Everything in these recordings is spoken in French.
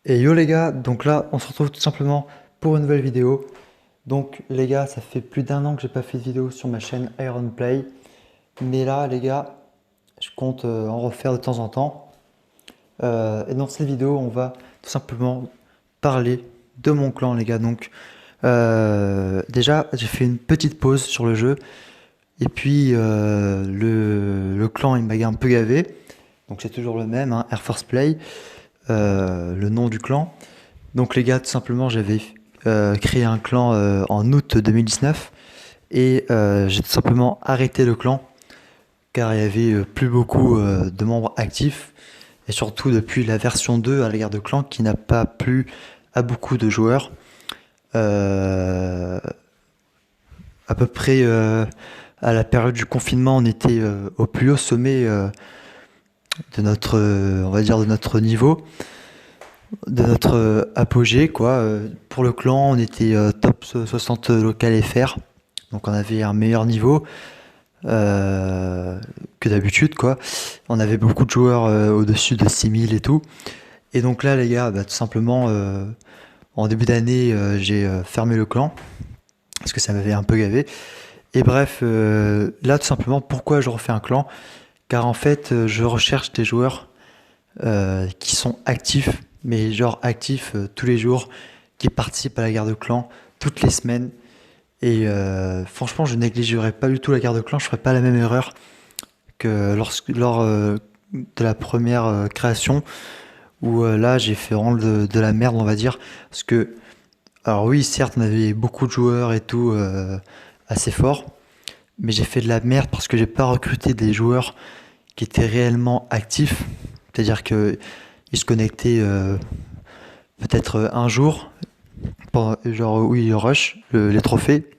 Et yo les gars, donc là on se retrouve tout simplement pour une nouvelle vidéo. Donc les gars, ça fait plus d'un an que j'ai pas fait de vidéo sur ma chaîne Iron Play. Mais là les gars, je compte en refaire de temps en temps. Et dans cette vidéo, on va tout simplement parler de mon clan les gars. Donc déjà, j'ai fait une petite pause sur le jeu. Et puis le clan il m'a un peu gavé. Donc c'est toujours le même, hein, Air Force Play, le nom du clan. Donc les gars, tout simplement, j'avais créé un clan en août 2019 et j'ai tout simplement arrêté le clan car il y avait plus beaucoup de membres actifs et surtout depuis la version 2 à la guerre de clan qui n'a pas plu à beaucoup de joueurs. Euh, à peu près à la période du confinement, on était au plus haut sommet de notre, on va dire, de notre niveau, de notre apogée quoi. Pour le clan, on était top 60 local FR, donc on avait un meilleur niveau que d'habitude quoi. On avait beaucoup de joueurs au-dessus de 6000 et tout. Et donc là les gars, bah, tout simplement en début d'année, j'ai fermé le clan parce que ça m'avait un peu gavé. Et bref, là tout simplement pourquoi je refais un clan, car en fait je recherche des joueurs qui sont actifs, mais genre actifs tous les jours, qui participent à la guerre de clan toutes les semaines. Et franchement, je négligerai pas du tout la guerre de clan, je ferai pas la même erreur que lors de la première création, où là j'ai fait vraiment de la merde, on va dire. Parce que, alors oui, certes, on avait beaucoup de joueurs et tout assez forts, mais j'ai fait de la merde parce que j'ai pas recruté des joueurs qui étaient réellement actifs. C'est-à-dire que ils se connectaient peut-être un jour, genre où ils rush les trophées,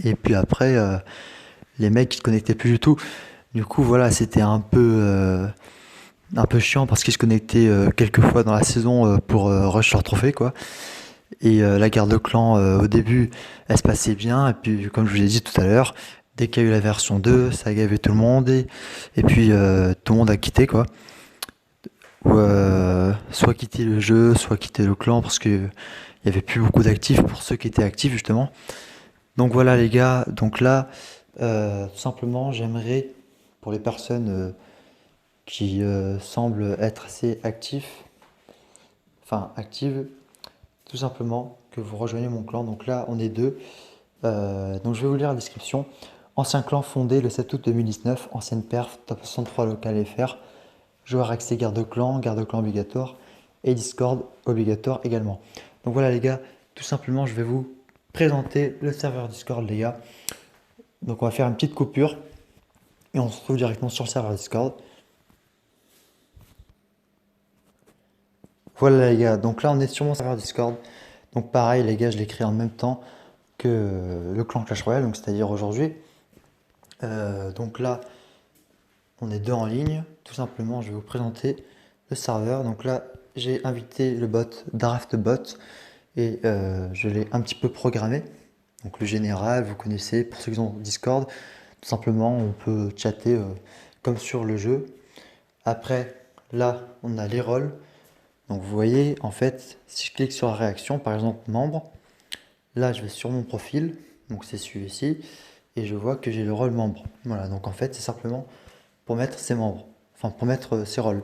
et puis après, les mecs ils se connectaient plus du tout. Du coup, voilà, c'était un peu chiant parce qu'ils se connectaient quelques fois dans la saison pour rush leur trophée, quoi. Et la guerre de clan, au début, elle se passait bien, et puis, comme je vous l'ai dit tout à l'heure, dès qu'il y a eu la version 2, ça a gavé tout le monde, et puis tout le monde a quitté, quoi. Ou soit quitter le jeu, soit quitter le clan, parce que il y avait plus beaucoup d'actifs pour ceux qui étaient actifs, justement. Donc voilà les gars, donc là, tout simplement, j'aimerais, pour les personnes qui semblent être assez actifs, enfin actives, tout simplement, que vous rejoignez mon clan. Donc là, on est deux. Donc je vais vous lire la description. Ancien clan fondé le 7 août 2019, ancienne perf, top 63 local FR, joueur accès garde clan obligatoire, et Discord obligatoire également. Donc voilà les gars, tout simplement, je vais vous présenter le serveur Discord les gars. Donc on va faire une petite coupure et on se retrouve directement sur le serveur Discord. Voilà les gars, donc là on est sur mon serveur Discord. Donc pareil les gars, je l'ai créé en même temps que le clan Clash Royale, donc c'est-à-dire aujourd'hui. Donc là, on est deux en ligne. Tout simplement, je vais vous présenter le serveur. Donc là, j'ai invité le bot DraftBot et je l'ai un petit peu programmé. Donc le général, vous connaissez, pour ceux qui ont Discord, tout simplement, on peut chatter comme sur le jeu. Après, là, on a les rôles. Donc vous voyez, en fait, si je clique sur la réaction, par exemple membre, là je vais sur mon profil, donc c'est celui-ci, et je vois que j'ai le rôle membre. Voilà, donc en fait c'est simplement pour mettre ses membres, enfin pour mettre ses rôles.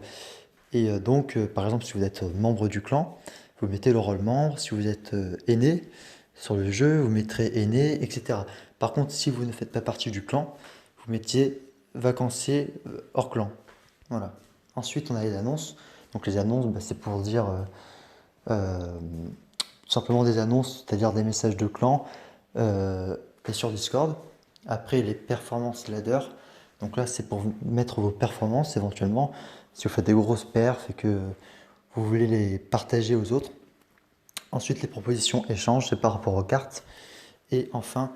Et donc par exemple si vous êtes membre du clan, vous mettez le rôle membre, si vous êtes aîné sur le jeu, vous mettrez aîné, etc. Par contre si vous ne faites pas partie du clan, vous mettiez vacancier hors clan. Voilà. Ensuite on a les annonces. Donc les annonces, bah, c'est pour dire euh, tout simplement des annonces, c'est-à-dire des messages de clan et sur Discord. Après les performances ladder, donc là c'est pour mettre vos performances éventuellement. Si vous faites des grosses perfs et que vous voulez les partager aux autres. Ensuite les propositions échanges, c'est par rapport aux cartes. Et enfin,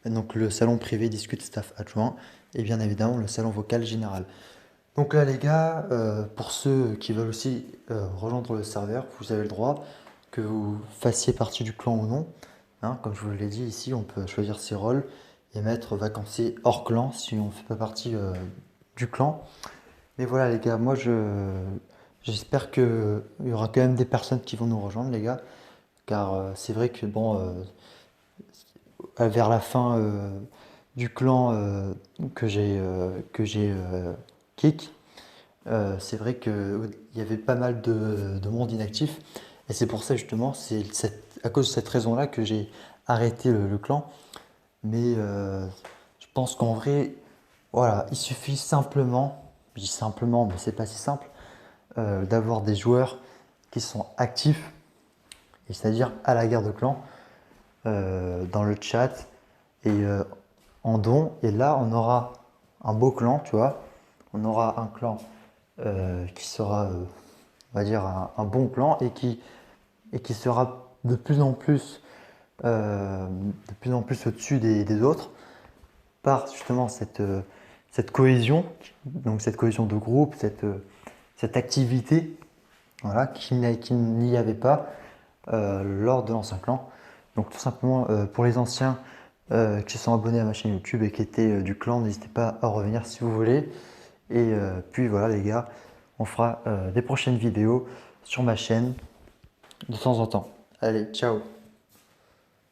donc le salon privé discute staff adjoint et bien évidemment le salon vocal général. Donc là les gars, pour ceux qui veulent aussi rejoindre le serveur, vous avez le droit, que vous fassiez partie du clan ou non. Hein, comme je vous l'ai dit ici, on peut choisir ses rôles et mettre vacancier hors clan si on ne fait pas partie du clan. Mais voilà les gars, moi J'espère qu'il y aura quand même des personnes qui vont nous rejoindre, les gars. Car c'est vrai que bon, vers la fin du clan que j'ai kick, c'est vrai qu'il y avait pas mal de monde inactif. Et c'est pour ça justement, à cause de cette raison-là que j'ai arrêté le clan. Mais je pense qu'en vrai, voilà, il suffit simplement, je dis simplement, mais c'est pas si simple, d'avoir des joueurs qui sont actifs, et c'est-à-dire à la guerre de clan, dans le chat et en don. Et là, on aura un beau clan, tu vois. On aura un clan qui sera, on va dire, un bon clan et qui sera de plus en plus au-dessus des autres par justement cette cohésion, donc cette cohésion de groupe, cette activité, voilà, qui n'y avait pas lors de l'ancien clan. Donc tout simplement pour les anciens qui se sont abonnés à ma chaîne YouTube et qui étaient du clan, n'hésitez pas à revenir si vous voulez. Et puis voilà les gars, on fera des prochaines vidéos sur ma chaîne de temps en temps. Allez, ciao!